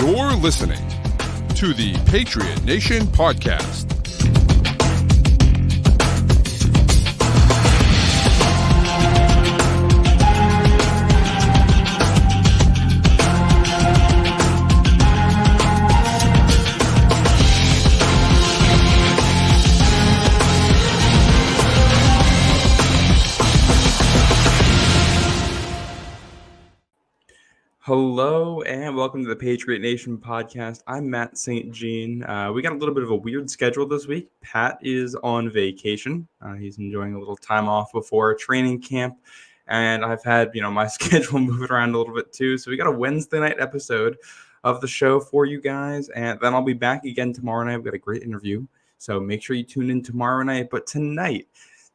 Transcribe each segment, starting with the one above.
You're listening to the Patriot Nation Podcast. Hello and welcome to the Patriot Nation Podcast. I'm Matt St. Jean. We got a little bit of a weird schedule this week. Pat is on vacation. He's enjoying a little time off before training camp. And I've had, my schedule moving around a little bit too. So we got a Wednesday night episode of the show for you guys. And then I'll be back again tomorrow night. We've got a great interview. So make sure you tune in tomorrow night. But tonight,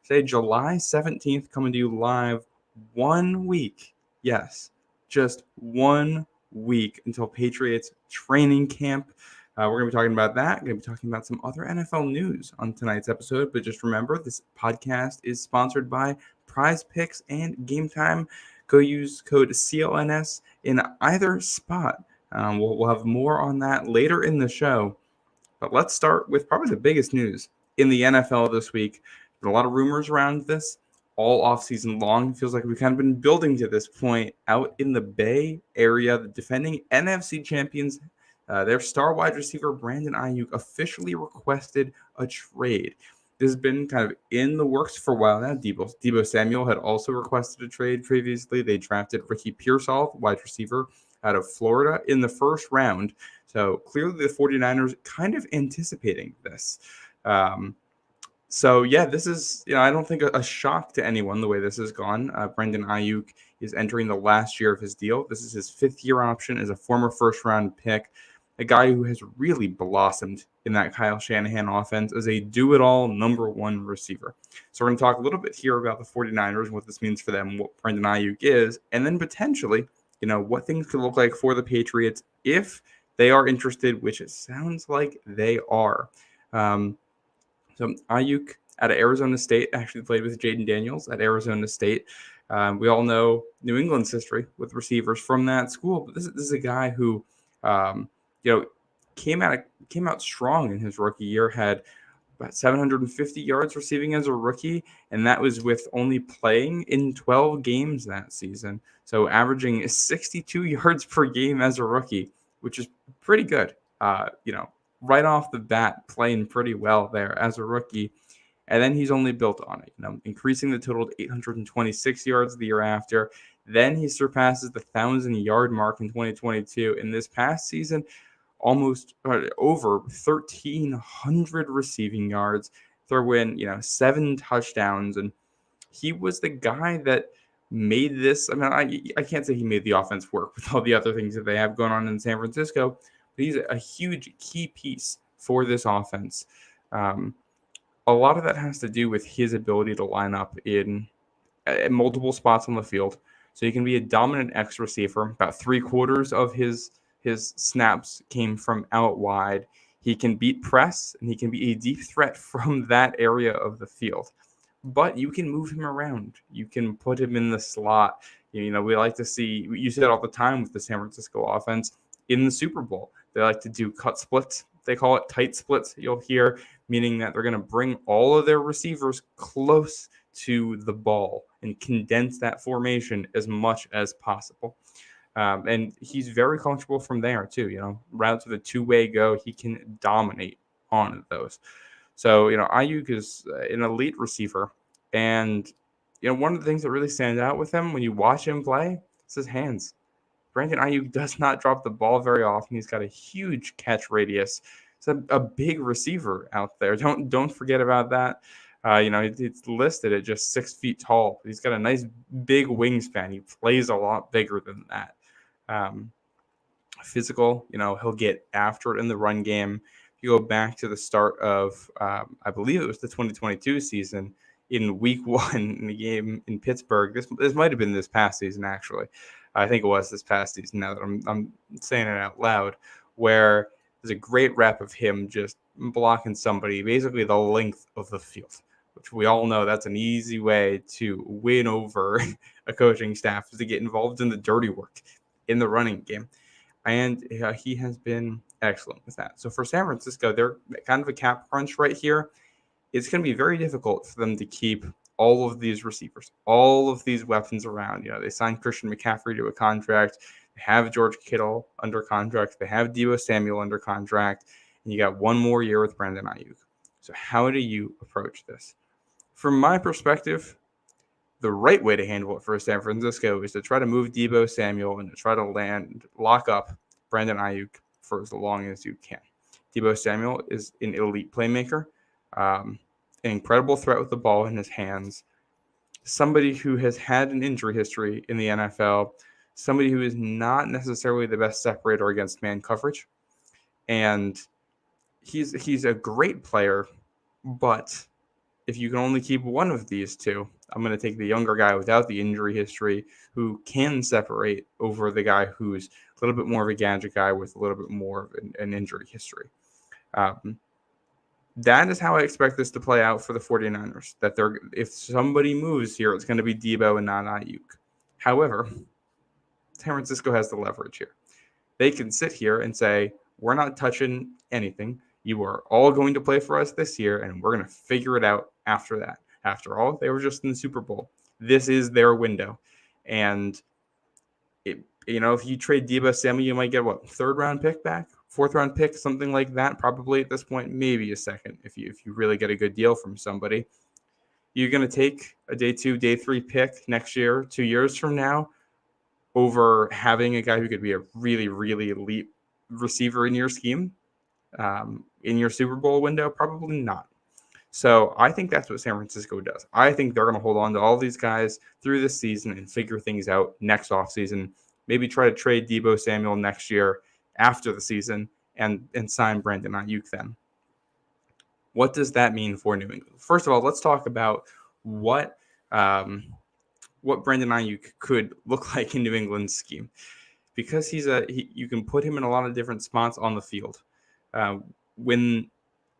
today, July 17th, coming to you live 1 week. Yes. Just 1 week until Patriots training camp. We're going to be talking about that. We're going to be talking about some other NFL news on tonight's episode. But just remember, this podcast is sponsored by Prize Picks and Game Time. Go use code CLNS in either spot. We'll have more on that later in the show. But let's start with probably the biggest news in the NFL this week. There's a lot of rumors around this. All offseason long. Feels like we've kind of been building to this point out in the Bay Area. The defending NFC champions, their star wide receiver Brandon Ayuk officially requested a trade. This has been kind of in the works for a while now. Deebo Samuel had also requested a trade previously. They drafted Ricky Pearsall, wide receiver out of Florida, in the first round. So clearly the 49ers kind of anticipating this. So, this is, I don't think a shock to anyone the way this has gone. Brandon Ayuk is entering the last year of his deal. This is his fifth-year option as a former first-round pick, a guy who has really blossomed in that Kyle Shanahan offense as a do-it-all number one receiver. So we're going to talk a little bit here about the 49ers and what this means for them, what Brandon Ayuk is, and then potentially, what things could look like for the Patriots if they are interested, which it sounds like they are. So Ayuk out of Arizona State actually played with Jaden Daniels at Arizona State. We all know New England's history with receivers from that school, but this is a guy who, came out strong in his rookie year. Had about 750 yards receiving as a rookie, and that was with only playing in 12 games that season. So averaging 62 yards per game as a rookie, which is pretty good. Right off the bat, playing pretty well there as a rookie. And then he's only built on it, increasing the total to 826 yards the year after. Then he surpasses the 1,000-yard mark in 2022. In this past season, almost over 1,300 receiving yards, throw in, 7 touchdowns. And he was the guy that made this. I can't say he made the offense work with all the other things that they have going on in San Francisco. He's a huge key piece for this offense. A lot of that has to do with his ability to line up in multiple spots on the field. So he can be a dominant X receiver. About 3/4 of his snaps came from out wide. He can beat press, and he can be a deep threat from that area of the field. But you can move him around. You can put him in the slot. We like to see, you see it all the time with the San Francisco offense in the Super Bowl. They like to do cut splits. They call it tight splits, you'll hear, meaning that they're going to bring all of their receivers close to the ball and condense that formation as much as possible. And he's very comfortable from there, too. Routes with a two-way go, he can dominate on those. So, Ayuk is an elite receiver. And, one of the things that really stands out with him when you watch him play is his hands. Brandon Ayuk does not drop the ball very often. He's got a huge catch radius. He's a big receiver out there. Don't forget about that. It's listed at just 6 feet tall. He's got a nice big wingspan. He plays a lot bigger than that. Physical, he'll get after it in the run game. If you go back to the start of, I believe it was the 2022 season, in week 1 in the game in Pittsburgh. This might have been this past season, actually. I think it was this past season, now that I'm saying it out loud, where there's a great rep of him just blocking somebody basically the length of the field, which we all know that's an easy way to win over a coaching staff, is to get involved in the dirty work in the running game. And he has been excellent with that. So for San Francisco, they're kind of a cap crunch right here. It's going to be very difficult for them to keep all of these receivers, all of these weapons around. They signed Christian McCaffrey to a contract. They have George Kittle under contract. They have Deebo Samuel under contract. And you got one more year with Brandon Ayuk. So how do you approach this? From my perspective, the right way to handle it for San Francisco is to try to move Deebo Samuel and to try to lock up Brandon Ayuk for as long as you can. Deebo Samuel is an elite playmaker, an incredible threat with the ball in his hands, somebody who has had an injury history in the NFL, somebody who is not necessarily the best separator against man coverage. And he's a great player, but if you can only keep one of these two, I'm going to take the younger guy without the injury history who can separate over the guy who's a little bit more of a gadget guy with a little bit more of an injury history. That is how I expect this to play out for the 49ers, that if somebody moves here, it's going to be Deebo and not Ayuk. However, San Francisco has the leverage here. They can sit here and say, we're not touching anything. You are all going to play for us this year, and we're going to figure it out after that. After all, they were just in the Super Bowl. This is their window. And, if you trade Deebo Samuel, you might get, third-round pick back? Fourth-round pick, something like that, probably at this point, maybe a second if you really get a good deal from somebody. You're going to take a day 2, day 3 pick next year, 2 years from now, over having a guy who could be a really, really elite receiver in your scheme, in your Super Bowl window? Probably not. So I think that's what San Francisco does. I think they're going to hold on to all these guys through this season and figure things out next offseason. Maybe try to trade Deebo Samuel next year after the season and sign Brandon Ayuk then. What does that mean for New England? First of all, let's talk about what Brandon Ayuk could look like in New England's scheme. Because you can put him in a lot of different spots on the field. When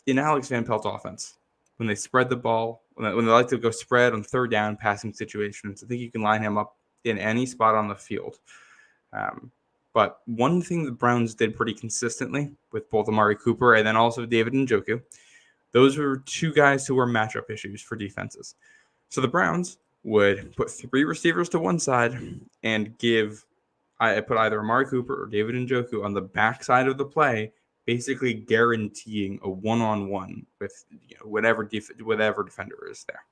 in Alex Van Pelt's offense, when they spread the ball, when they like to go spread on third down passing situations, I think you can line him up in any spot on the field. But one thing the Browns did pretty consistently with both Amari Cooper and then also David Njoku, those were two guys who were matchup issues for defenses. So the Browns would put 3 receivers to one side and I put either Amari Cooper or David Njoku on the backside of the play, basically guaranteeing a one-on-one with whatever defender is there.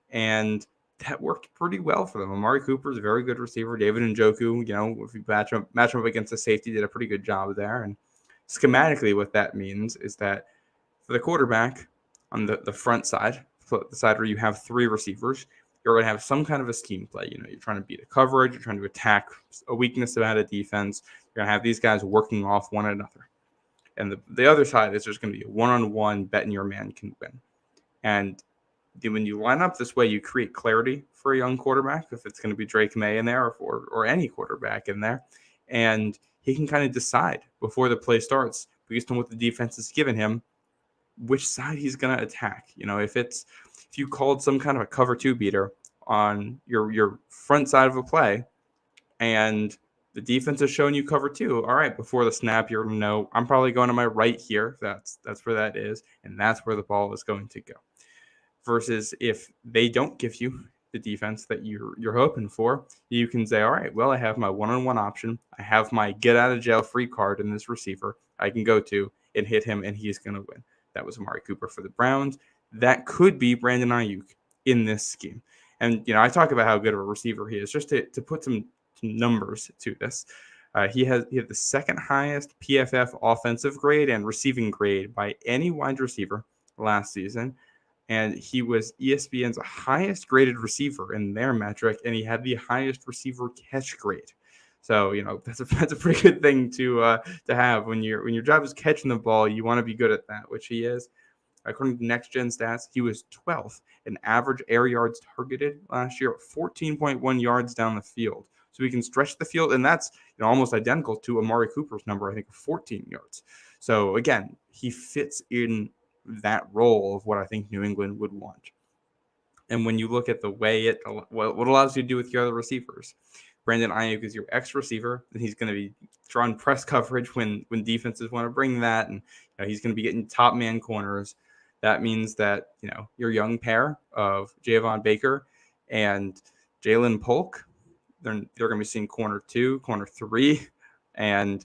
And that worked pretty well for them. Amari Cooper is a very good receiver. David Njoku, if you match him up against the safety, did a pretty good job there. And schematically, what that means is that for the quarterback on the front side, the side where you have 3 receivers, you're going to have some kind of a scheme play. You're trying to beat a coverage. You're trying to attack a weakness about a defense. You're going to have these guys working off one another. And the other side is there's going to be a one-on-one betting your man can win. And when you line up this way, you create clarity for a young quarterback, if it's going to be Drake May in there or any quarterback in there. And he can kind of decide before the play starts, based on what the defense has given him, which side he's going to attack. If you called some kind of a cover 2 beater on your front side of a play and the defense has shown you cover 2, all right, before the snap, you're going to know I'm probably going to my right here. That's where that is, and that's where the ball is going to go. Versus if they don't give you the defense that you're hoping for, you can say, all right, well, I have my one-on-one option. I have my get-out-of-jail-free card in this receiver I can go to and hit him, and he's going to win. That was Amari Cooper for the Browns. That could be Brandon Ayuk in this scheme. And, I talk about how good of a receiver he is. Just to put some numbers to this, he had the second highest PFF offensive grade and receiving grade by any wide receiver last season. And he was ESPN's highest graded receiver in their metric, and he had the highest receiver catch grade. So, that's a pretty good thing to have when your job is catching the ball. You want to be good at that, which he is. According to Next Gen Stats, he was 12th in average air yards targeted last year, 14.1 yards down the field. So he can stretch the field, and that's almost identical to Amari Cooper's number, I think, of 14 yards. So again, he fits in that role of what I think New England would want. And when you look at the way what allows you to do with your other receivers, Brandon Ayuk is your X receiver, and he's going to be drawing press coverage when defenses want to bring that, and he's going to be getting top man corners. That means that your young pair of Javon Baker and Jalen Polk, they're going to be seeing corner 2, corner 3, and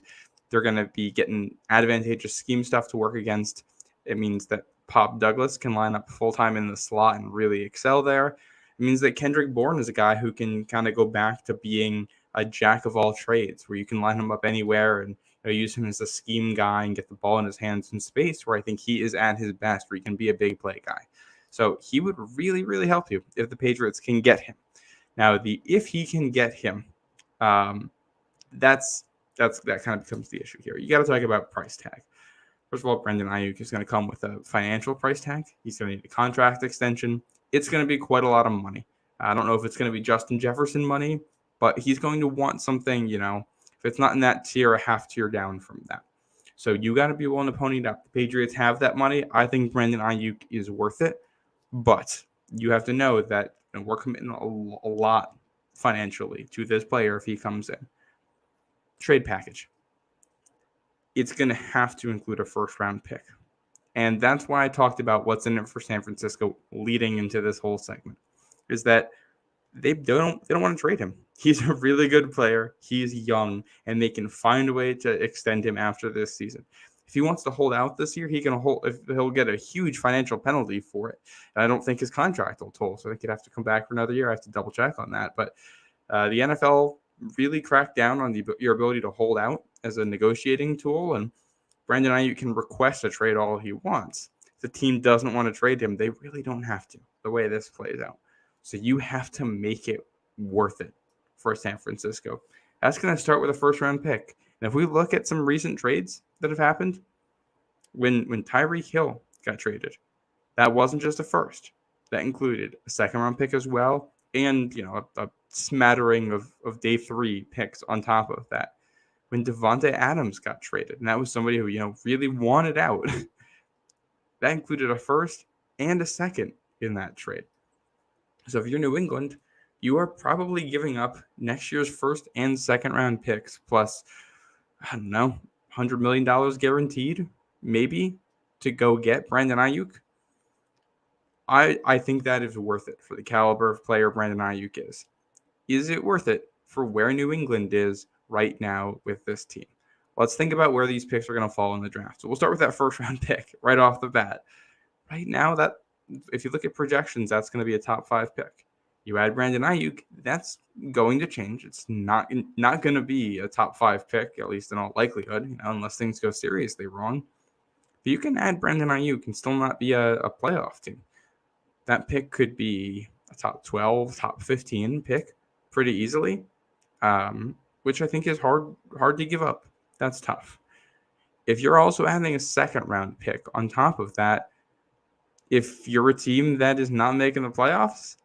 they're going to be getting advantageous scheme stuff to work against. It means that Pop Douglas can line up full-time in the slot and really excel there. It means that Kendrick Bourne is a guy who can kind of go back to being a jack of all trades, where you can line him up anywhere and use him as a scheme guy and get the ball in his hands in space, where I think he is at his best, where he can be a big play guy. So he would really, really help you if the Patriots can get him. Now, if he can get him, that kind of becomes the issue here. You got to talk about price tag. First of all, Brandon Ayuk is going to come with a financial price tag. He's going to need a contract extension. It's going to be quite a lot of money. I don't know if it's going to be Justin Jefferson money, but he's going to want something, if it's not in that tier, a half tier down from that. So you got to be willing to pony it up. The Patriots have that money. I think Brandon Ayuk is worth it, but you have to know that we're committing a lot financially to this player if he comes in. Trade package. It's going to have to include a first-round pick. And that's why I talked about what's in it for San Francisco leading into this whole segment, is that they don't want to trade him. He's a really good player. He's young, and they can find a way to extend him after this season. If he wants to hold out this year, he'll get a huge financial penalty for it. And I don't think his contract will toll, so I think he'd have to come back for another year. I have to double check on that. But the NFL really cracked down on your ability to hold out as a negotiating tool, and Brandon Ayuk can request a trade all he wants. If the team doesn't want to trade him, they really don't have to, the way this plays out. So you have to make it worth it for San Francisco. That's going to start with a first-round pick. And if we look at some recent trades that have happened, when Tyreek Hill got traded, that wasn't just a first. That included a second-round pick as well, and a smattering of day 3 picks on top of that. When Devontae Adams got traded, and that was somebody who really wanted out, that included a first and a second in that trade. So if you're New England, you are probably giving up next year's first and second round picks plus, I don't know, $100 million guaranteed, maybe, to go get Brandon Ayuk. I think that is worth it for the caliber of player Brandon Ayuk is. Is it worth it for where New England is right now with this team? Let's think about where these picks are going to fall in the draft. So we'll start with that first round pick right off the bat. Right now, that if you look at projections, that's going to be a top 5 pick. You add Brandon Ayuk, that's going to change. It's not going to be a top 5 pick, at least in all likelihood, unless things go seriously wrong. But you can add Brandon Ayuk and still not be a playoff team. That pick could be a top 12, top 15 pick pretty easily, which I think is hard to give up. That's tough. If you're also adding a second round pick on top of that, if you're a team that is not making the playoffs,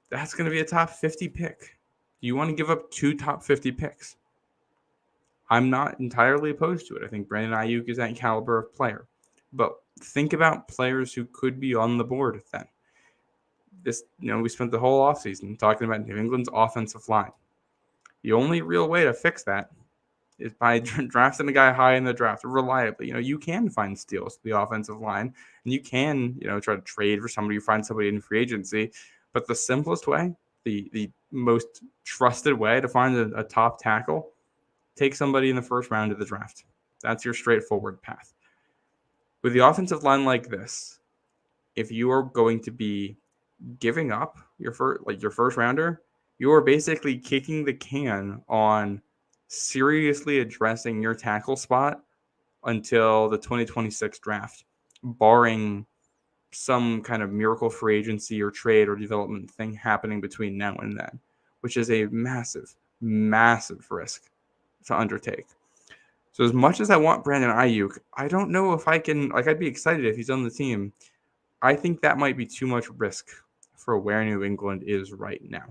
that's going to be a top 50 pick. You want to give up 2 top 50 picks? I'm not entirely opposed to it. I think Brandon Ayuk is that caliber of player. But think about players who could be on the board then. We spent the whole offseason talking about New England's offensive line. The only real way to fix that is by drafting a guy high in the draft reliably. You can find steals to the offensive line, and you can, try to trade for somebody, find somebody in free agency. But the simplest way, the most trusted way to find a top tackle, take somebody in the first round of the draft. That's your straightforward path. With the offensive line like this, if you are going to be giving up your first rounder, you are basically kicking the can on seriously addressing your tackle spot until the 2026 draft, barring some kind of miracle free agency or trade or development thing happening between now and then, which is a massive, massive risk to undertake. So as much as I want Brandon Ayuk, I don't know if I can, I'd be excited if he's on the team. I think that might be too much risk for where New England is right now.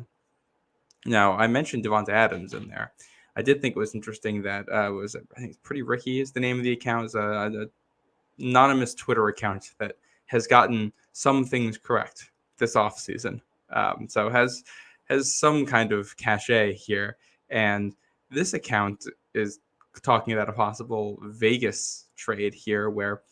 Now, I mentioned Devontae Adams in there. I did think it was interesting that I think it's Pretty Ricky is the name of the account. It's an anonymous Twitter account that has gotten some things correct this offseason. So has some kind of cachet here. And this account is talking about a possible Vegas trade here where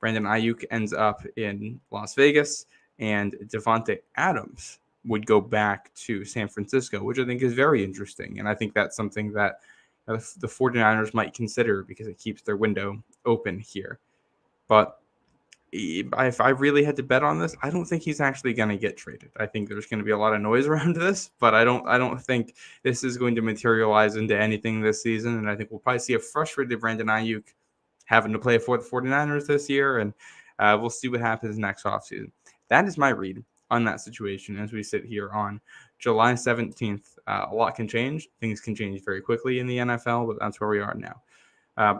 Brandon Ayuk ends up in Las Vegas and Devontae Adams would go back to San Francisco, which I think is very interesting. And I think that's something that the 49ers might consider because it keeps their window open here. But if I really had to bet on this, I don't think he's actually going to get traded. I think there's going to be a lot of noise around this, but I don't think this is going to materialize into anything this season. And I think we'll probably see a frustrated Brandon Ayuk having to play for the 49ers this year, and we'll see what happens next offseason. That is my read on that situation as we sit here on July 17th. A lot can change. Things can change very quickly in the NFL, but that's where we are now.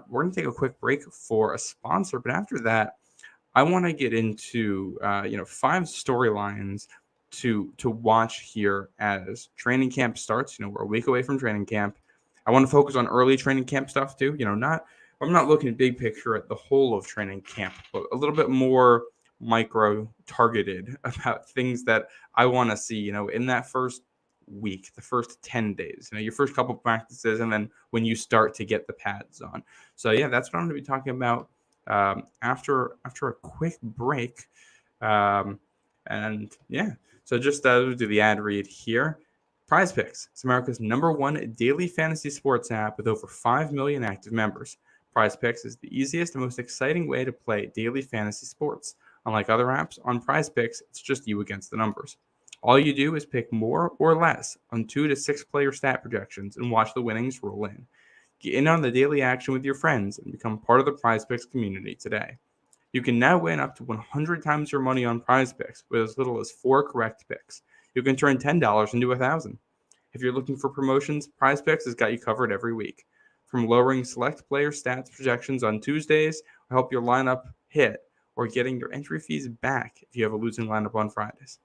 We're going to take a quick break for a sponsor, but after that, I want to get into 5 storylines to watch here as training camp starts. We're a week away from training camp. I want to focus on early training camp stuff too. I'm not looking big picture at the whole of training camp, but a little bit more micro targeted about things that I want to see, in that first week, the first 10 days, your first couple of practices, and then when you start to get the pads on. So yeah, that's what I'm going to be talking about after a quick break. So just do the ad read here. Prize Picks is America's #1 daily fantasy sports app with over 5 million active members. Prize Picks is the easiest and most exciting way to play daily fantasy sports. Unlike other apps, on Prize Picks, it's just you against the numbers. All you do is pick more or less on 2 to 6 player stat projections and watch the winnings roll in. Get in on the daily action with your friends and become part of the Prize Picks community today. You can now win up to 100 times your money on Prize Picks with as little as 4 correct picks. You can turn $10 into $1,000. If you're looking for promotions, Prize Picks has got you covered every week. From lowering select player stats projections on Tuesdays to help your lineup hit, or getting your entry fees back if you have a losing lineup on Fridays.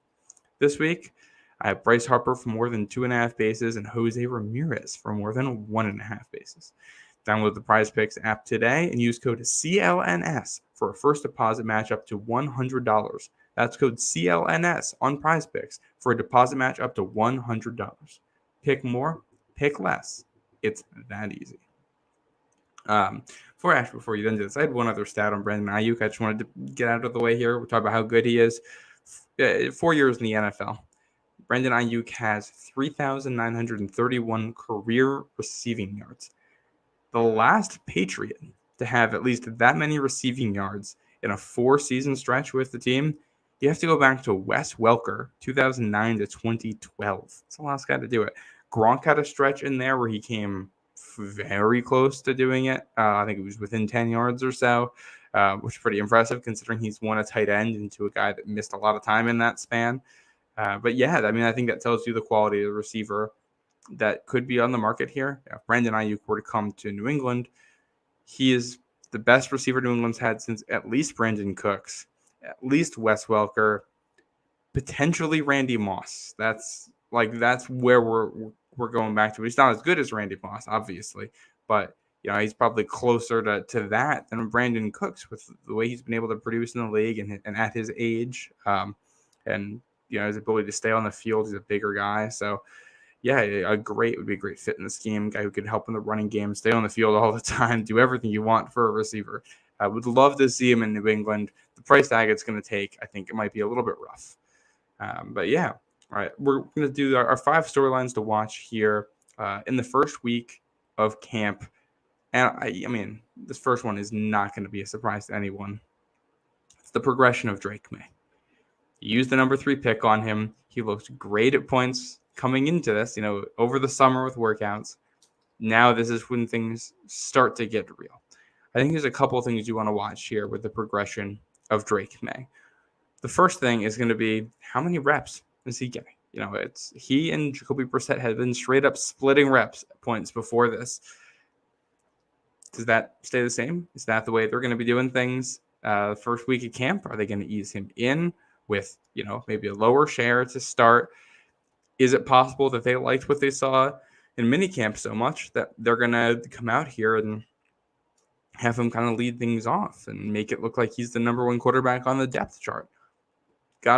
This week, I have Bryce Harper for more than 2.5 bases and Jose Ramirez for more than 1.5 bases. Download the Prize Picks app today and use code CLNS for a first deposit match up to $100. That's code CLNS on Prize Picks for a deposit match up to $100. Pick more, pick less. It's that easy. Before you then do this, I had one other stat on Brandon Ayuk. I just wanted to get out of the way here. We'll talk about how good he is. 4 years in the NFL. Brandon Ayuk has 3,931 career receiving yards. The last Patriot to have at least that many receiving yards in a 4-season stretch with the team, you have to go back to Wes Welker, 2009 to 2012. It's the last guy to do it. Gronk had a stretch in there where he came very close to doing it. I think it was within 10 yards or so, which is pretty impressive considering he's won a tight end into a guy that missed a lot of time in that span. But yeah, I think that tells you the quality of the receiver that could be on the market here. If Brandon Ayuk were to come to New England, he is the best receiver New England's had since at least Brandon Cooks, at least Wes Welker, potentially Randy Moss. That's where we're going back to. He's not as good as Randy Moss, obviously, but he's probably closer to that than Brandon Cooks with the way he's been able to produce in the league and at his age, and his ability to stay on the field. He's a bigger guy, so yeah, would be a great fit in the scheme. Guy who could help in the running game, stay on the field all the time, do everything you want for a receiver. I would love to see him in New England. The price tag it's going to take, I think it might be a little bit rough, but yeah. All right, we're going to do our 5 storylines to watch here in the first week of camp. And I mean, this first one is not going to be a surprise to anyone. It's the progression of Drake May. You used the number 3 pick on him. He looked great at points coming into this, over the summer with workouts. Now this is when things start to get real. I think there's a couple of things you want to watch here with the progression of Drake May. The first thing is going to be how many reps is he getting? It's he and Jacoby Brissett had been straight up splitting reps points before this. Does that stay the same? Is that the way they're going to be doing things the first week of camp? Are they going to ease him in with, maybe a lower share to start? Is it possible that they liked what they saw in minicamp so much that they're going to come out here and have him kind of lead things off and make it look like he's the number 1 quarterback on the depth chart?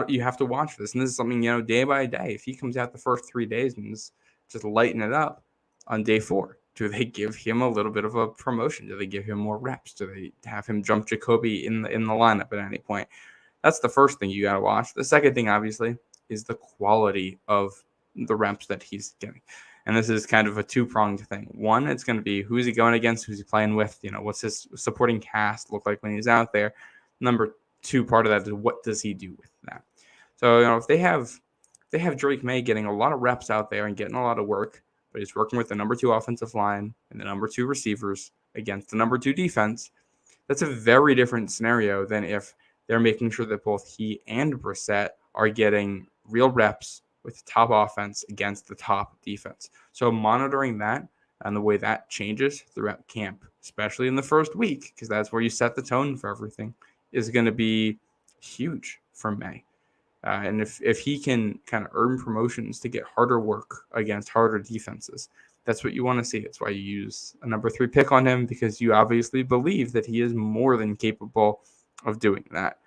You have to watch this, and this is something, day by day. If he comes out the first 3 days and is just lighting it up, on day 4? Do they give him a little bit of a promotion? Do they give him more reps? Do they have him jump Jacoby in the lineup at any point? That's the first thing you got to watch. The second thing, obviously, is the quality of the reps that he's getting. And this is kind of a two-pronged thing. One, it's going to be who's he going against, who's he playing with, what's his supporting cast look like when he's out there. Number 2 part of that is what does he do with that. So, if they have Drake May getting a lot of reps out there and getting a lot of work, but he's working with the number 2 offensive line and the number 2 receivers against the number 2 defense, that's a very different scenario than if they're making sure that both he and Brissett are getting real reps with the top offense against the top defense. So monitoring that and the way that changes throughout camp, especially in the first week, because that's where you set the tone for everything, is going to be huge for May. And if he can kind of earn promotions to get harder work against harder defenses, that's what you want to see. That's why you use a number 3 pick on him, because you obviously believe that he is more than capable of doing that.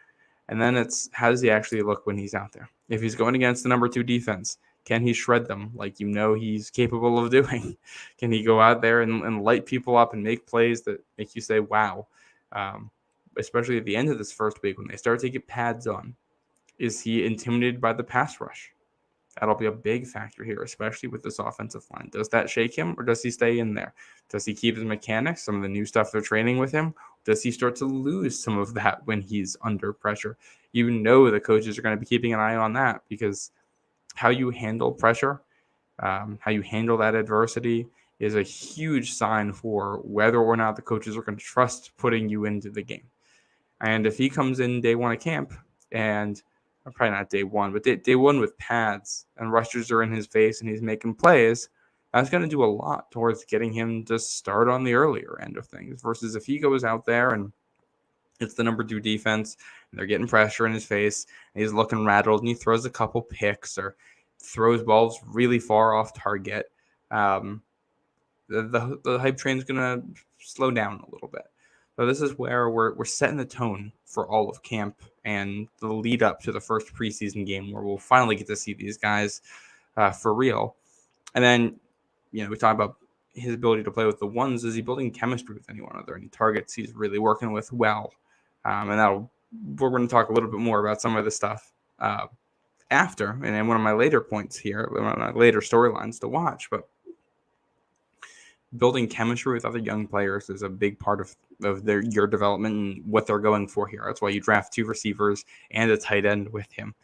And then it's how does he actually look when he's out there? If he's going against the number 2 defense, can he shred them like he's capable of doing? Can he go out there and light people up and make plays that make you say, wow? Especially at the end of this first week when they start to get pads on. Is he intimidated by the pass rush? That'll be a big factor here, especially with this offensive line. Does that shake him, or does he stay in there? Does he keep his mechanics, some of the new stuff they're training with him? Does he start to lose some of that when he's under pressure? The coaches are going to be keeping an eye on that, because how you handle pressure, how you handle that adversity is a huge sign for whether or not the coaches are going to trust putting you into the game. And if he comes in day 1 of camp and probably not day 1, but day 1 with pads and rushers are in his face and he's making plays, that's going to do a lot towards getting him to start on the earlier end of things, versus if he goes out there and it's the number 2 defense and they're getting pressure in his face and he's looking rattled and he throws a couple picks or throws balls really far off target, the hype train is going to slow down a little bit. So this is where we're setting the tone for all of camp and the lead up to the first preseason game, where we'll finally get to see these guys for real. And then, we talk about his ability to play with the ones. Is he building chemistry with anyone? Are there any targets he's really working with well? And we're going to talk a little bit more about some of this stuff after. And then one of my later points here, one of my later storylines to watch, but building chemistry with other young players is a big part of your development and what they're going for here. That's why you draft 2 receivers and a tight end with him.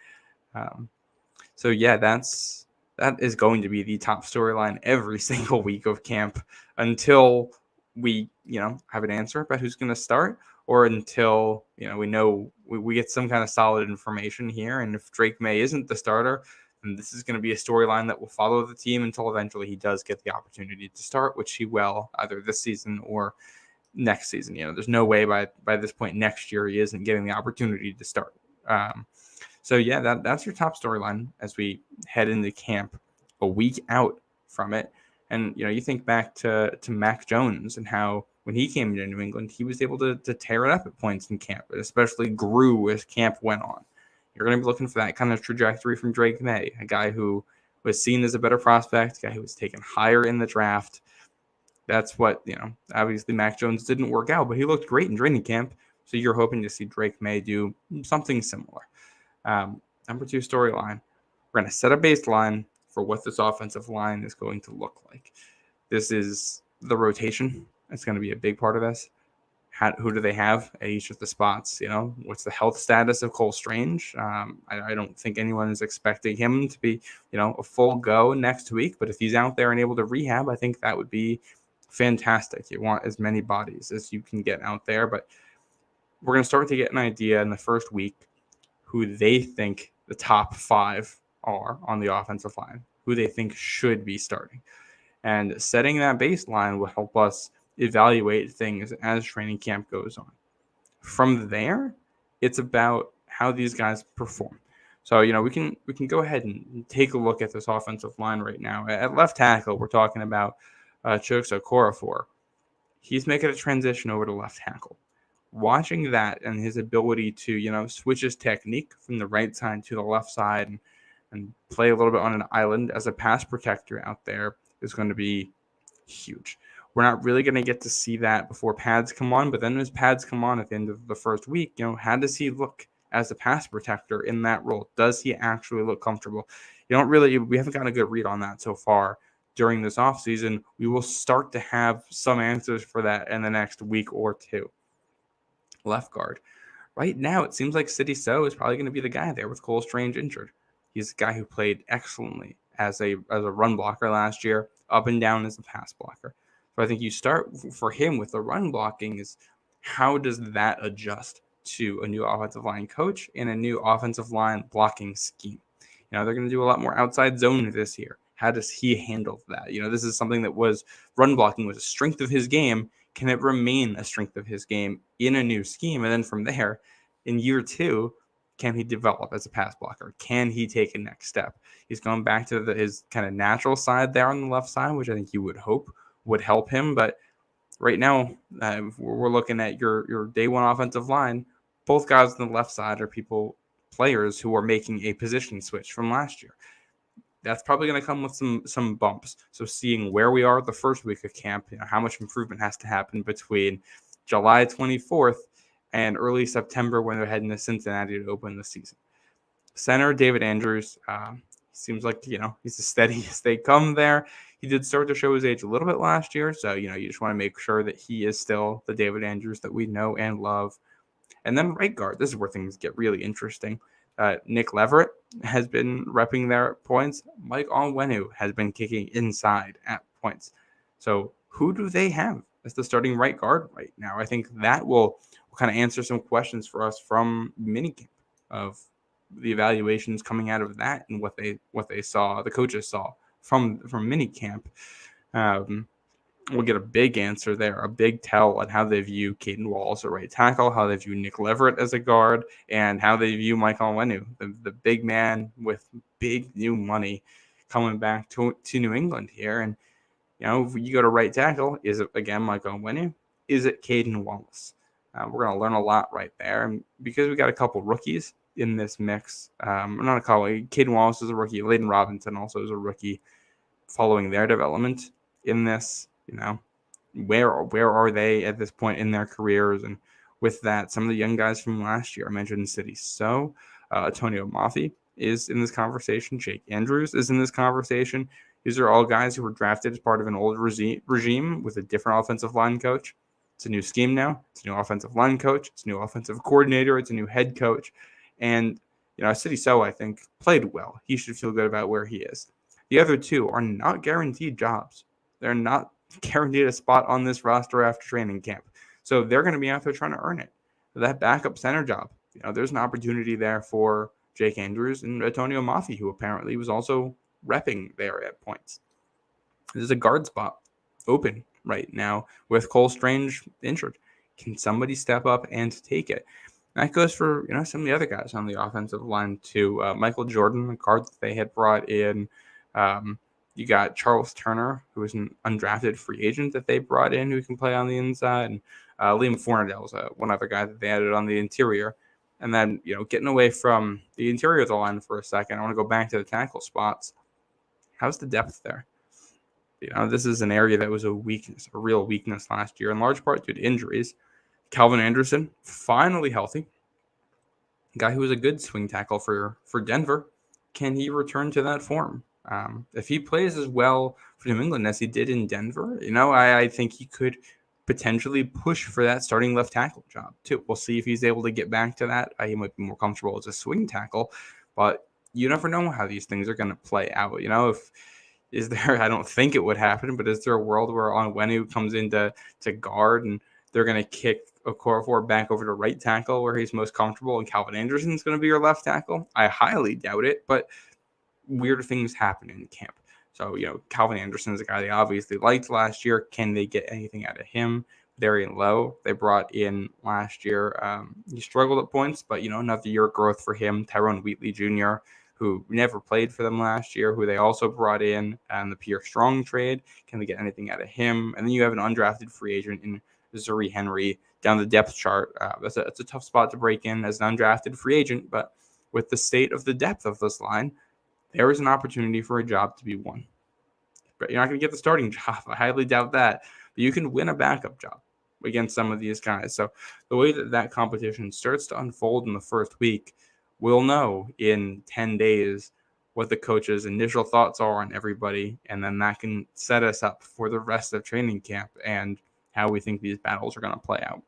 That is going to be the top storyline every single week of camp until we, have an answer about who's going to start, or until, we get some kind of solid information here. And if Drake May isn't the starter, and this is going to be a storyline that will follow the team until eventually he does get the opportunity to start, which he will either this season or next season. There's no way by this point next year he isn't getting the opportunity to start. That's your top storyline as we head into camp a week out from it. And, you think back to Mac Jones and how when he came to New England, he was able to tear it up at points in camp. It especially grew as camp went on. You're going to be looking for that kind of trajectory from Drake May, a guy who was seen as a better prospect, a guy who was taken higher in the draft. That's what, obviously Mac Jones didn't work out, but he looked great in training camp. So you're hoping to see Drake May do something similar. Number 2 storyline, we're going to set a baseline for what this offensive line is going to look like. This is the rotation. It's going to be a big part of this. Who do they have at each of the spots? What's the health status of Cole Strange? I don't think anyone is expecting him to be, a full go next week. But if he's out there and able to rehab, I think that would be fantastic. You want as many bodies as you can get out there. But we're going to start to get an idea in the first week who they think the top 5 are on the offensive line, who they think should be starting. And setting that baseline will help us evaluate things as training camp goes on. From there, it's about how these guys perform. So, we can go ahead and take a look at this offensive line right now. At left tackle, we're talking about Chuks Okorafor. He's making a transition over to left tackle. Watching that and his ability to, switch his technique from the right side to the left side and play a little bit on an island as a pass protector out there is going to be huge. We're not really going to get to see that before pads come on, but then as pads come on at the end of the first week, how does he look as a pass protector in that role? Does he actually look comfortable? We haven't gotten a good read on that so far during this offseason. We will start to have some answers for that in the next week or two. Left guard. Right now, it seems like City So is probably going to be the guy there with Cole Strange injured. He's a guy who played excellently as a run blocker last year, up and down as a pass blocker. So I think you start for him with the run blocking is how does that adjust to a new offensive line coach and a new offensive line blocking scheme? They're going to do a lot more outside zone this year. How does he handle that? This is something that was run blocking was a strength of his game. Can it remain a strength of his game in a new scheme? And then from there, in year 2, can he develop as a pass blocker? Can he take a next step? He's going back to his kind of natural side there on the left side, which I think you would hope would help him. But right now, we're looking at your day one offensive line. Both guys on the left side are players who are making a position switch from last year. That's probably going to come with some bumps. So seeing where we are the first week of camp, how much improvement has to happen between July 24th and early September when they're heading to Cincinnati to open the season. Center David Andrews seems like he's as steady as they come there. He did start to show his age a little bit last year, so you just want to make sure that he is still the David Andrews that we know and love. And then right guard, this is where things get really interesting. Nick Leverett has been repping there at points. Mike Onwenu has been kicking inside at points. So who do they have as the starting right guard right now? I think that will kind of answer some questions for us from minicamp of the evaluations coming out of that and what they saw, the coaches saw from minicamp. We'll get a big answer there, a big tell on how they view Caden Wall as a right tackle, how they view Nick Leverett as a guard, and how they view Mike Onwenu, the big man with big new money coming back to New England here. And, if you go to right tackle, is it, again, Mike Onwenu? Is it Caden Wallace? We're going to learn a lot right there. And because we got a couple rookies in this mix, not a couple, Caden Wallace is a rookie. Layden Robinson also is a rookie following their development in this. Where are they at this point in their careers? And with that, some of the young guys from last year, I mentioned City So, Antonio Mafi is in this conversation. Jake Andrews is in this conversation. These are all guys who were drafted as part of an old regime with a different offensive line coach. It's a new scheme now. It's a new offensive line coach. It's a new offensive coordinator. It's a new head coach. And, City So, I think, played well. He should feel good about where he is. The other two are not guaranteed jobs. They're not guaranteed a spot on this roster after training camp. So they're going to be out there trying to earn it. That backup center job, there's an opportunity there for Jake Andrews and Antonio Mafi, who apparently was also repping there at points. There's a guard spot open right now with Cole Strange injured. Can somebody step up and take it? That goes for some of the other guys on the offensive line too. Michael Jordan, the guard that they had brought in. You got Charles Turner, who is an undrafted free agent that they brought in who can play on the inside. And Liam Fornadell is one other guy that they added on the interior. And then, getting away from the interior of the line for a second, I want to go back to the tackle spots. How's the depth there? This is an area that was a real weakness last year, in large part due to injuries. Calvin Anderson, finally healthy. A guy who was a good swing tackle for Denver. Can he return to that form? If he plays as well for New England as he did in Denver, I think he could potentially push for that starting left tackle job too. We'll see if he's able to get back to that. He might be more comfortable as a swing tackle, but you never know how these things are going to play out. I don't think it would happen, but is there a world where Onwenu comes in to guard and they're going to kick Okorafor back over to right tackle where he's most comfortable and Calvin Anderson's going to be your left tackle? I highly doubt it, but weird things happen in camp. So, Calvin Anderson is a guy they obviously liked last year. Can they get anything out of him? Darian Lowe, they brought in last year. He struggled at points, but, another year of growth for him. Tyrone Wheatley Jr., who never played for them last year, who they also brought in the Pierre Strong trade. Can they get anything out of him? And then you have an undrafted free agent in Zuri Henry down the depth chart. That's a tough spot to break in as an undrafted free agent, but with the state of the depth of this line, there is an opportunity for a job to be won. You're not going to get the starting job. I highly doubt that. But you can win a backup job against some of these guys. So the way that competition starts to unfold in the first week, we'll know in 10 days what the coach's initial thoughts are on everybody, and then that can set us up for the rest of training camp and how we think these battles are going to play out.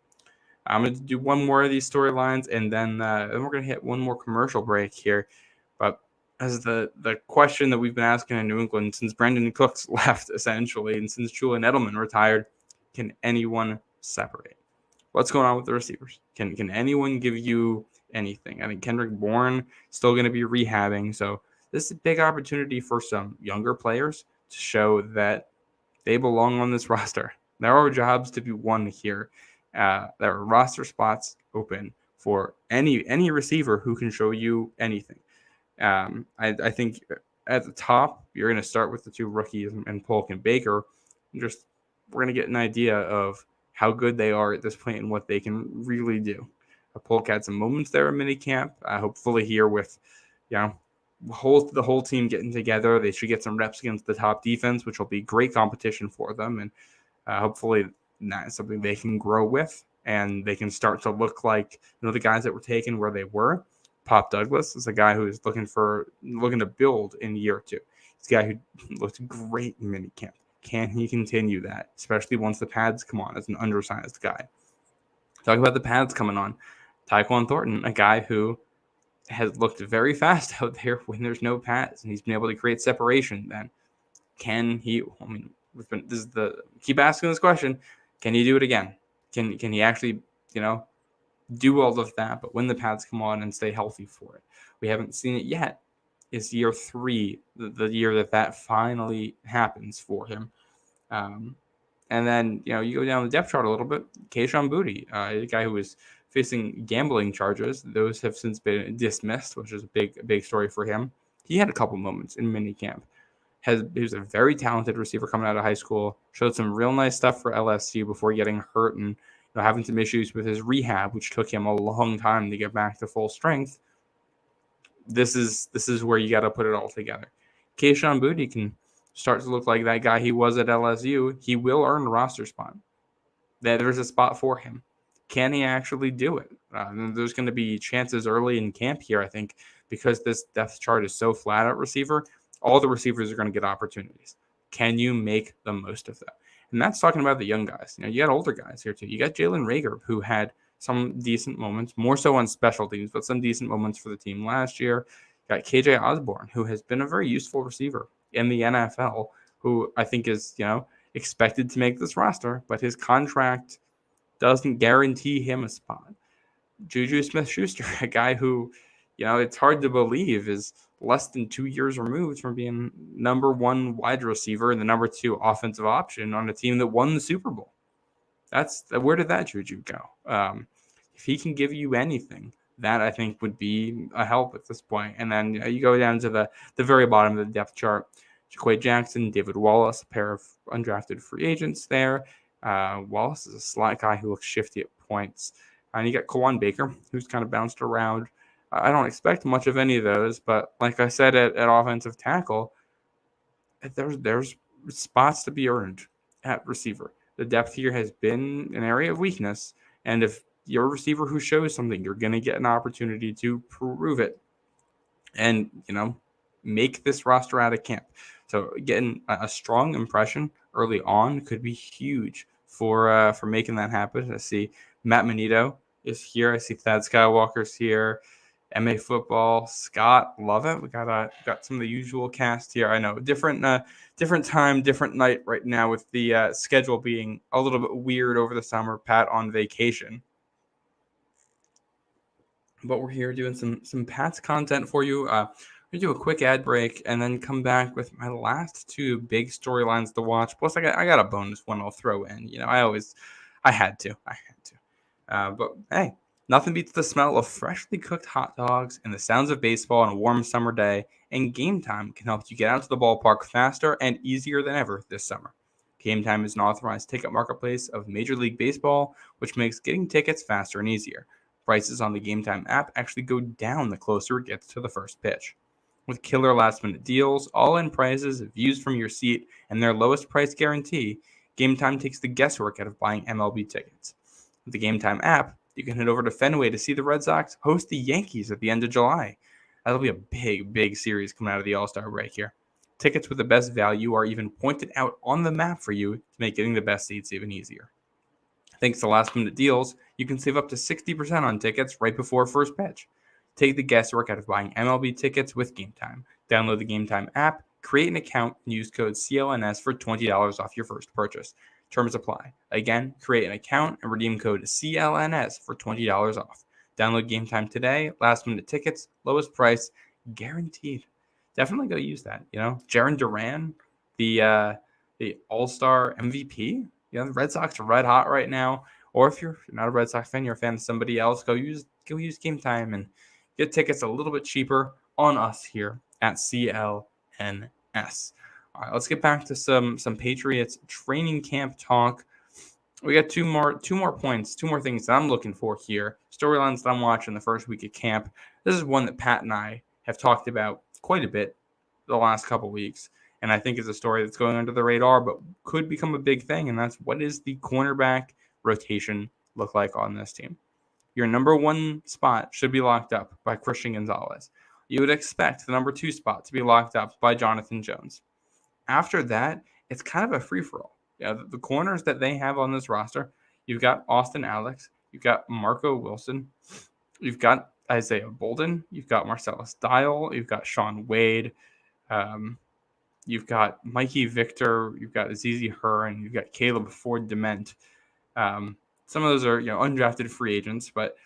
I'm going to do one more of these storylines, and then we're going to hit one more commercial break here. But as the question that we've been asking in New England since Brandon Cooks left, essentially, and since Julian Edelman retired, can anyone separate? What's going on with the receivers? Can anyone give you anything? I think Kendrick Bourne still going to be rehabbing, so this is a big opportunity for some younger players to show that they belong on this roster. There are jobs to be won here. There are roster spots open for any receiver who can show you anything. I think at the top, you're going to start with the two rookies and Polk and Baker. We're going to get an idea of how good they are at this point and what they can really do. Polk had some moments there in minicamp. Hopefully here with, the whole team getting together, they should get some reps against the top defense, which will be great competition for them. And hopefully that's something they can grow with, and they can start to look like the guys that were taken where they were. Pop Douglas is a guy who is looking to build in year two. He's a guy who looked great in minicamp. Can he continue that, especially once the pads come on as an undersized guy? Talk about the pads coming on. Tyquan Thornton, a guy who has looked very fast out there when there's no pads, and he's been able to create separation. Then can he? Keep asking this question. Can he do it again? Can he actually, do all of that, but when the pads come on and stay healthy for it? We haven't seen it yet. Is year three the year that finally happens for him? And then, you go down the depth chart a little bit. Kayshon Boutte, a guy who was facing gambling charges. Those have since been dismissed, which is a big story for him. He had a couple moments in minicamp. He was a very talented receiver coming out of high school. Showed some real nice stuff for LSU before getting hurt and having some issues with his rehab, which took him a long time to get back to full strength. This is where you got to put it all together. Kayshon Boutte can start to look like that guy he was at LSU. He will earn a roster spot. There's a spot for him. Can he actually do it? There's going to be chances early in camp here, I think, because this depth chart is so flat at receiver. All the receivers are going to get opportunities. Can you make the most of that? And that's talking about the young guys. You got older guys here too. You got Jalen Reagor, who had some decent moments, more so on special teams, but some decent moments for the team last year. You got KJ Osborne, who has been a very useful receiver in the NFL, who I think is, expected to make this roster, but his contract doesn't guarantee him a spot. Juju Smith-Schuster, a guy who, it's hard to believe is less than 2 years removed from being number one wide receiver and the number two offensive option on a team that won the Super Bowl. Where did that Juju go? If he can give you anything, that I think would be a help at this point. And then you go down to the very bottom of the depth chart. Jaquay Jackson, David Wallace, a pair of undrafted free agents there. Wallace is a slot guy who looks shifty at points. And you got Kawan Baker, who's kind of bounced around. I don't expect much of any of those, but like I said at offensive tackle, there's spots to be earned at receiver. The depth here has been an area of weakness, and if you're a receiver who shows something, you're going to get an opportunity to prove it and, make this roster out of camp. So getting a strong impression early on could be huge for making that happen. I see Matt Manito is here. I see Thad Skywalker's here. MA Football, Scott, love it. We got some of the usual cast here. I know different time, different night right now with the schedule being a little bit weird over the summer. Pat on vacation, but we're here doing some Pat's content for you. We're gonna do a quick ad break and then come back with my last two big storylines to watch. Plus, I got a bonus one I'll throw in. I had to. But hey. Nothing beats the smell of freshly cooked hot dogs and the sounds of baseball on a warm summer day, and Game Time can help you get out to the ballpark faster and easier than ever this summer. Game Time is an authorized ticket marketplace of Major League Baseball, which makes getting tickets faster and easier. Prices on the Game Time app actually go down the closer it gets to the first pitch. With killer last-minute deals, all-in prices, views from your seat, and their lowest price guarantee, Game Time takes the guesswork out of buying MLB tickets. With the Game Time app, you can head over to Fenway to see the Red Sox host the Yankees at the end of July. That'll be a big, big series coming out of the All-Star break here. Tickets with the best value are even pointed out on the map for you to make getting the best seats even easier. Thanks to last-minute deals, you can save up to 60% on tickets right before first pitch. Take the guesswork out of buying MLB tickets with Game Time. Download the Game Time app, create an account, and use code CLNS for $20 off your first purchase. Terms apply. Again, create an account and redeem code CLNS for $20 off. Download Game Time today. Last-minute tickets, lowest price, guaranteed. Definitely go use that. Jarren Duran, the All-Star MVP. The Red Sox are red hot right now. Or if you're not a Red Sox fan, you're a fan of somebody else, go use Game Time and get tickets a little bit cheaper on us here at CLNS. All right, let's get back to some Patriots training camp talk. We got two more points, two more things that I'm looking for here. Storylines that I'm watching the first week of camp. This is one that Pat and I have talked about quite a bit the last couple weeks, and I think is a story that's going under the radar, but could become a big thing, and that's what is the cornerback rotation look like on this team. Your number one spot should be locked up by Christian Gonzalez. You would expect the number 2 spot to be locked up by Jonathan Jones. After that, it's kind of a free-for-all. The corners that they have on this roster, you've got Austin Alex, you've got Marco Wilson, you've got Isaiah Bolden, you've got Marcellus Dial, you've got Shaun Wade, you've got Mikey Victor, you've got Azizi Hearn, you've got Caleb Ford Dement. Some of those are undrafted free agents, but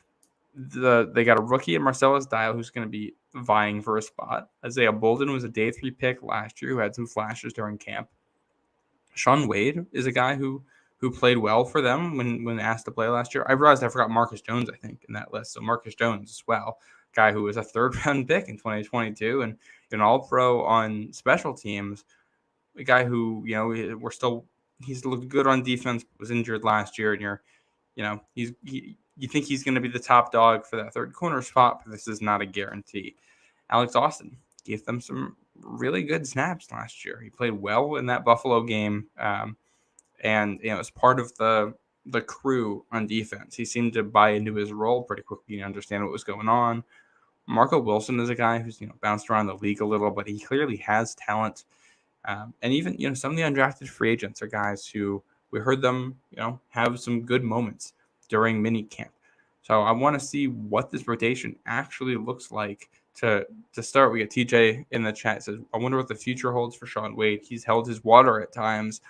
they got a rookie in Marcellus Dial who's going to be vying for a spot. Isaiah Bolden was a day 3 pick last year who had some flashes during camp. Shaun Wade is a guy who played well for them when asked to play last year. I realized I forgot Marcus Jones, I think, in that list. So Marcus Jones as well, guy who was a 3rd-round pick in 2022 and an All-Pro on special teams. A guy who he's looked good on defense, was injured last year, and you think he's going to be the top dog for that 3rd corner spot, but this is not a guarantee. Alex Austin gave them some really good snaps last year. He played well in that Buffalo game, and as part of the crew on defense, he seemed to buy into his role pretty quickly and understand what was going on. Marco Wilson is a guy who's bounced around the league a little, but he clearly has talent. And even some of the undrafted free agents are guys who we heard them have some good moments during mini camp. So I want to see what this rotation actually looks like. To start, we get TJ in the chat. Says, I wonder what the future holds for Shaun Wade. He's held his water at times.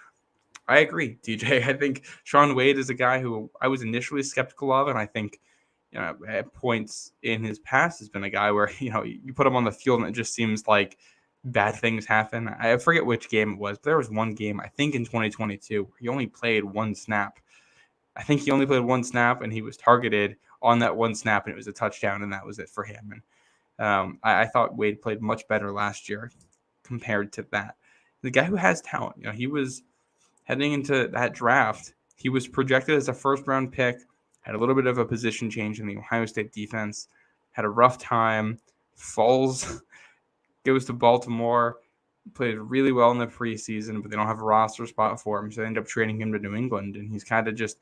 I agree, TJ. I think Shaun Wade is a guy who I was initially skeptical of, and I think at points in his past has been a guy where you put him on the field and it just seems like bad things happen. I forget which game it was, but there was one game, I think in 2022, where he only played 1 snap. I think he only played 1 snap, and he was targeted on that 1 snap, and it was a touchdown, and that was it for him. And I thought Wade played much better last year compared to that. The guy who has talent, he was heading into that draft. He was projected as a 1st-round pick, had a little bit of a position change in the Ohio State defense, had a rough time, falls, goes to Baltimore, played really well in the preseason, but they don't have a roster spot for him, so they end up trading him to New England, and he's kind of just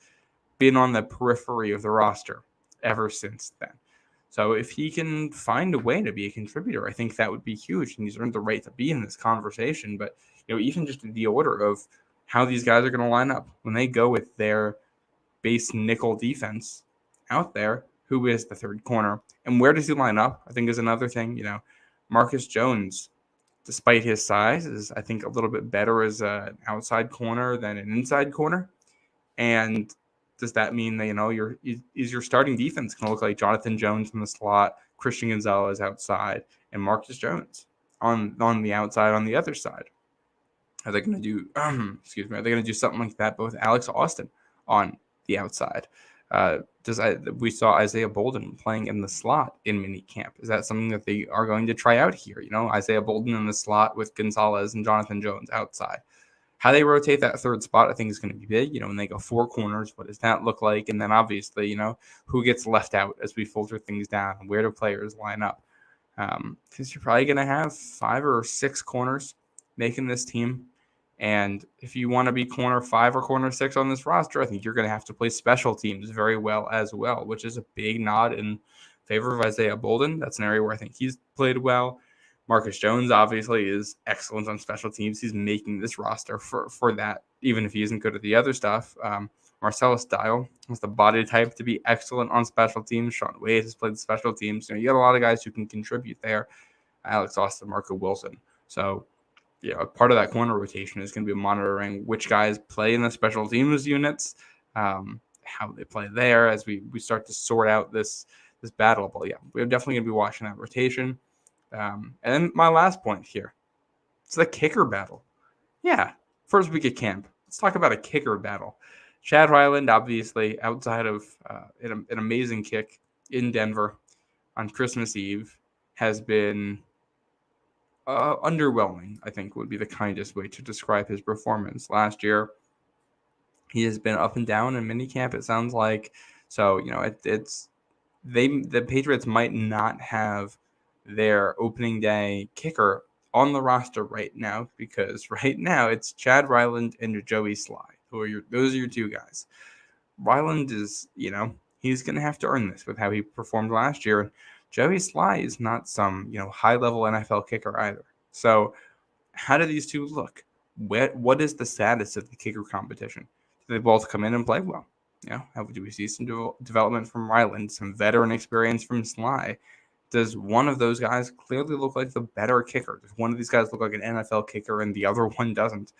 been on the periphery of the roster ever since then. So if he can find a way to be a contributor, I think that would be huge, and he's earned the right to be in this conversation. But even just the order of how these guys are going to line up when they go with their base nickel defense out there, who is the 3rd corner, and where does he line up, I think is another thing. Marcus Jones, despite his size, is I think a little bit better as an outside corner than an inside corner. And does that mean that is your starting defense going to look like Jonathan Jones in the slot, Christian Gonzalez outside, and Marcus Jones on the outside on the other side? Are they going to do Are they going to do something like that, but with Alex Austin on the outside? We saw Isaiah Bolden playing in the slot in minicamp. Is that something that they are going to try out here? Isaiah Bolden in the slot with Gonzalez and Jonathan Jones outside. How they rotate that 3rd spot, I think, is going to be big. When they go 4 corners, what does that look like? And then obviously, who gets left out as we filter things down? Where do players line up? Because you're probably going to have 5 or 6 corners making this team. And if you want to be corner 5 or corner 6 on this roster, I think you're going to have to play special teams very well as well, which is a big nod in favor of Isaiah Bolden. That's an area where I think he's played well. Marcus Jones obviously is excellent on special teams. He's making this roster for that, even if he isn't good at the other stuff. Marcellus Dial has the body type to be excellent on special teams. Sean Wade has played special teams. You got a lot of guys who can contribute there. Alex Austin, Marco Wilson. So, part of that corner rotation is going to be monitoring which guys play in the special teams units, how they play there as we start to sort out this battle. But we're definitely going to be watching that rotation. And then my last point here, it's the kicker battle. Yeah, first week of camp. Let's talk about a kicker battle. Chad Ryland, obviously, outside of an amazing kick in Denver on Christmas Eve, has been underwhelming, I think would be the kindest way to describe his performance. Last year, he has been up and down in minicamp, it sounds like. So, the Patriots might not have their opening day kicker on the roster right now, because right now it's Chad Ryland and Joey Sly. Those are your 2 guys. Ryland is, he's going to have to earn this with how he performed last year. Joey Sly is not some, high-level NFL kicker either. So how do these 2 look? What is the status of the kicker competition? Do they both come in and play well? How do we see some development from Ryland, some veteran experience from Sly? Does one of those guys clearly look like the better kicker? Does one of these guys look like an NFL kicker and the other one doesn't?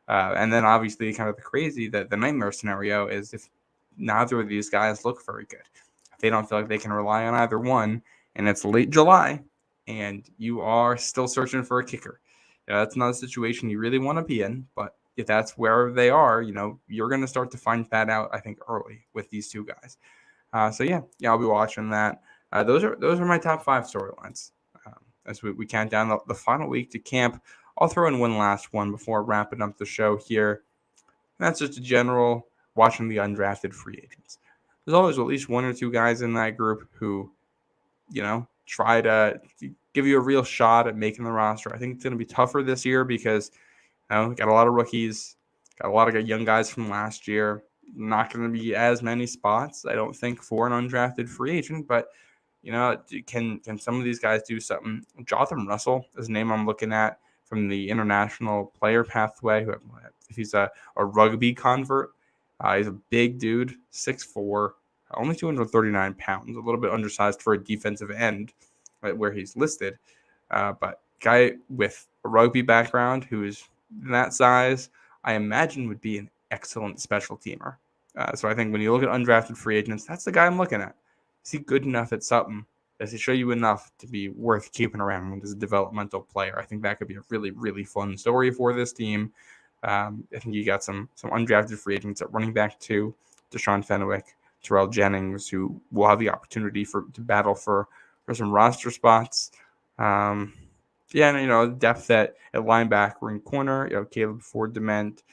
And then obviously kind of the nightmare scenario is if neither of these guys look very good. If they don't feel like they can rely on either one, and it's late July, and you are still searching for a kicker. That's not a situation you really want to be in, but if that's where they are, you're going to start to find that out, I think, early with these 2 guys. I'll be watching that. Those are my top 5 storylines as we count down the final week to camp. I'll throw in one last one before wrapping up the show here. And that's just a general watching the undrafted free agents. There's always at least 1 or 2 guys in that group who, try to give you a real shot at making the roster. I think it's going to be tougher this year because, we got a lot of rookies, got a lot of young guys from last year. Not going to be as many spots, I don't think, for an undrafted free agent, but can some of these guys do something? Jotham Russell is a name I'm looking at from the international player pathway. If he's a rugby convert, he's a big dude, 6'4", only 239 pounds, a little bit undersized for a defensive end, right, where he's listed. But guy with a rugby background who is that size, I imagine would be an excellent special teamer. So I think when you look at undrafted free agents, that's the guy I'm looking at. Is he good enough at something? Does he show you enough to be worth keeping around as a developmental player? I think that could be a really, really fun story for this team. I think you got some undrafted free agents at running back too. Deshaun Fenwick, Terrell Jennings, who will have the opportunity to battle for some roster spots. And depth at linebacker and corner. Caleb Ford Dement,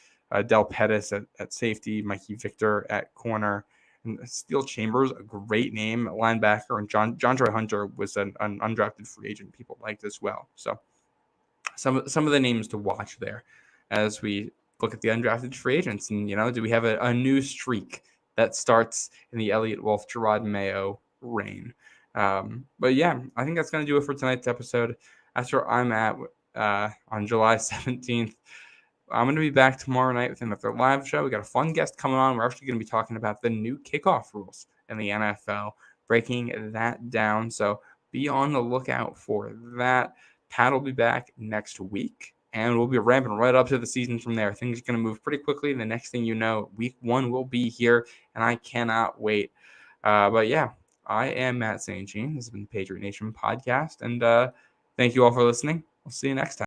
Del Pettis at safety, Mikey Victor at corner. And Steel Chambers, a great name at linebacker, and John Troy Hunter was an undrafted free agent people liked as well. So some of the names to watch there as we look at the undrafted free agents. And, do we have a new streak that starts in the Elliott Wolf, Gerard Mayo reign? But yeah, I think that's going to do it for tonight's episode. That's where I'm at on July 17th. I'm going to be back tomorrow night with another live show. We got a fun guest coming on. We're actually going to be talking about the new kickoff rules in the NFL, breaking that down. So be on the lookout for that. Pat will be back next week, and we'll be ramping right up to the season from there. Things are going to move pretty quickly. The next thing you know, week 1 will be here, and I cannot wait. But yeah, I am Matt St. Jean. This has been the Patriot Nation podcast, and thank you all for listening. We'll see you next time.